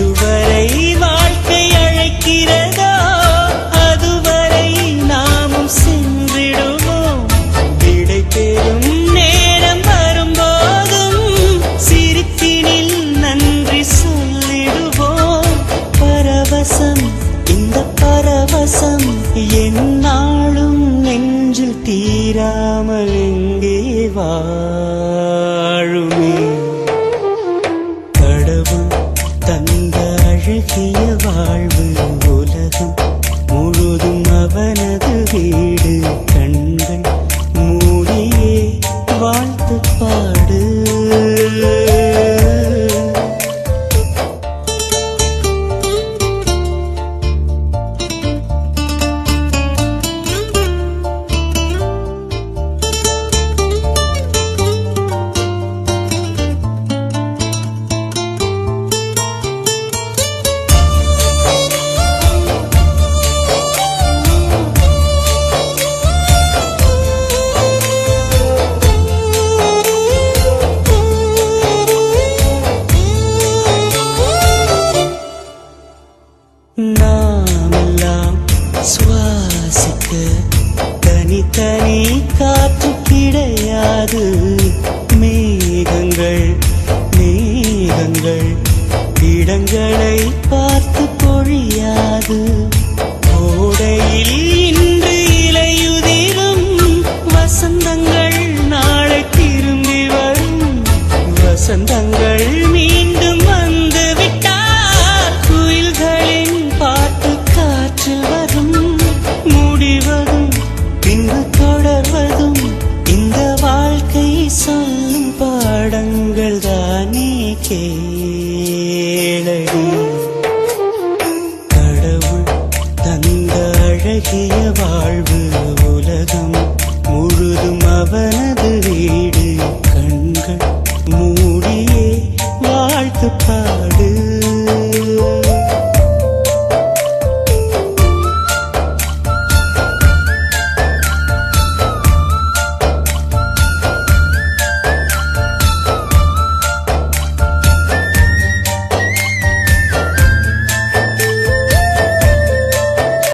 எதுவரை வாழ்க்கை அழைக்கிறதோ அதுவரை நாமும் சென்றிடுவோம். விடை பெறும் நேரம் வரும்போதும் சிரிப்பினில் நன்றி சொல்லிடுவோம். பரவசம், இந்த பரவசம் எந்நாளும் நெஞ்சில் தீராமல் எங்கே வாழுமே. கடவுள் தந்த அழகிய வாழ்வு உலகம் முழுதும் அவனது வீடு. கண்கள் மூடியே வாழ்த்து பாடு. நாமெல்லாம் சுவாசிக்க தனித்தனி காற்று கிடையாது. மேகங்கள் மேகங்கள் இடங்களை பார்த்து பொழியாது. கோடையில் இன்று இலையுதிரும் வசந்தங்கள் நாளை திரும்பி வரும். வசந்தங்கள் மீண்டும் வந்து விட்டால் குயில்களின் பாட்டு காற்றில் வரும். முடிவதும் பின்பு தொடர்வதும் இந்த வாழ்க்கை சொல்லும் பாடங்கள் தானே.